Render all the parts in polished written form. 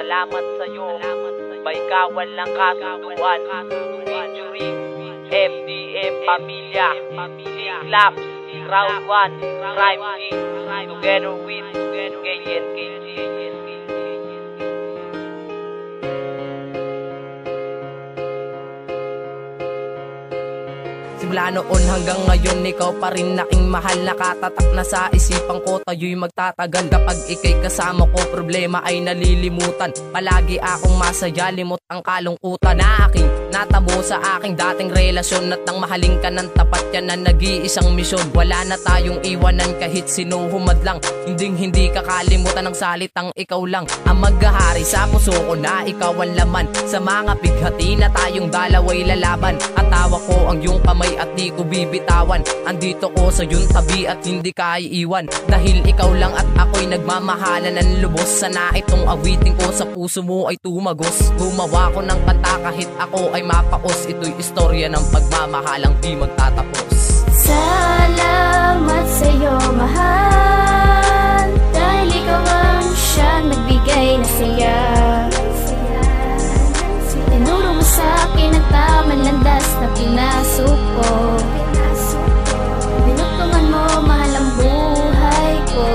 Salamat sa'yo, may kawan lang kasunduan. Injury, FDM, Pamilya, Clap, Round 1, Crime King, together with KNKG. Simula noon hanggang ngayon, ikaw pa rin aking mahal. Nakatatak na sa isipan ko, tayo'y magtatagal. Kapag ika'y kasama ko, problema ay nalilimutan. Palagi akong masaya, limot ang kalungkutan na aking natamo sa aking dating relasyon. At nang mahaling ka ng tapat, yan na nag-iisang misyon. Wala na tayong iwanan kahit sino humadlang. Hindi kakalimutan ng salitang ikaw lang ang maghahari sa puso ko, na ikaw ang laman. Sa mga bighati na tayong dalaway lalaban. At tawa ko ang iyong kamay at di ko bibitawan. Andito ko sa iyong tabi at hindi ka iiwan. Dahil ikaw lang at ako'y nagmamahalan ng lubos. Sana itong awitin ko sa puso mo ay tumagos. Gumawa ko ng kanta kahit ako ay mapaos. Ito'y istorya ng pagmamahalang di magtatapos. Salamat sa'yo, mahal, dahil ikaw ang siyang nagbigay na saya. Tinuro mo sa'kin ang tamang landas na pinasok ko. Binuktungan mo, mahal, ang buhay ko.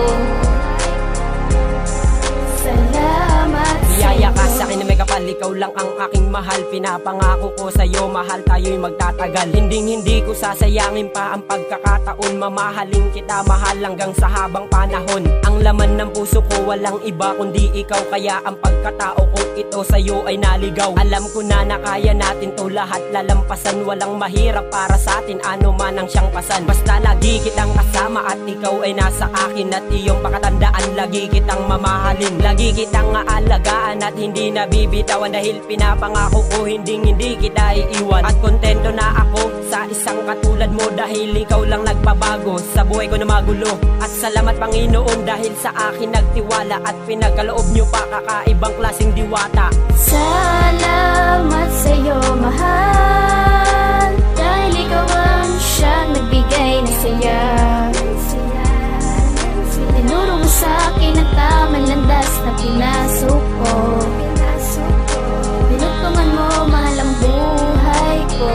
Salamat sa'yo. Biyaya ka sa'kin na may kapal, ikaw lang ang aking mahal. Pinapangako ko sa'yo, mahal, tayo'y magtatagal. Hindi ko sasayangin pa ang pagkakataon. Mamahalin kita, mahal, hanggang sa habang panahon. Ang laman ng puso ko, walang iba kundi ikaw. Kaya ang pagkatao ko ito sa'yo ay naligaw. Alam ko na kaya natin to lahat lalampasan. Walang mahirap para sa atin, ano man ang siyang pasan. Basta lagi kitang kasama at ikaw ay nasa akin. At iyong pakatandaan, lagi kitang mamahalin. Lagi kitang aalagaan at hindi nabibitawan. Dahil pinapangako ko, hindi kita iiwan. At kontento na ako sa isang katulad mo. Dahil ikaw lang nagpabago sa buhay ko na magulo. At salamat Panginoon dahil sa akin nagtiwala. At pinagkaloob niyo pa kakaibang klaseng diwata. Salamat sa'yo, mahal, dahil ikaw ang siyang nagbigay na saya. Tinuro mo sa'kin ang tamang landas na pinasok ko. Binuktungan mo, mahal, ang buhay ko.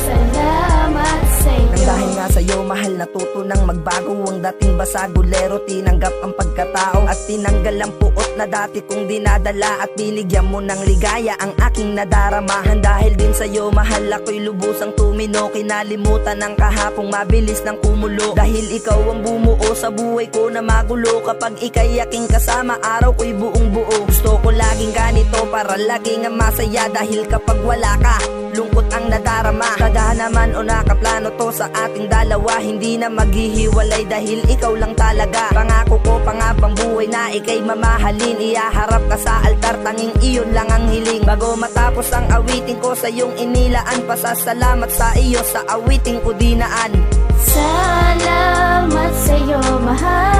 Salamat sa'yo. Dahil nga sa'yo, mahal, natuto nang magbago. Ang dating basagulero, tinanggap ang pagkatao. At tinanggal ang puot na dati kong dinadala. At binigyan mo ng ligaya ang aking nadaramahan. Dahil din sa'yo, mahal, ako'y lubusang tumino. Kinalimutan ang kahapong mabilis ng kumulo. Dahil ikaw ang bumuo sa buhay ko na magulo. Kapag ika'y aking kasama, araw ko'y buong buo. Gusto ko laging ganito para laging ang masaya. Dahil kapag wala ka, lungkot ang nadarama. Tadhana man o nakaplano to sa ating dalawa, hindi na maghihiwalay dahil ikaw lang talaga. Pangako ko pangabang buhay na ika'y mamahalin. Iyaharap ka sa altar, tanging iyon lang ang hiling. Bago matapos ang awitin ko sa iyong inilaan, pasasalamat sa iyo sa awiting ko dinaan. Salamat sa'yo, mahal,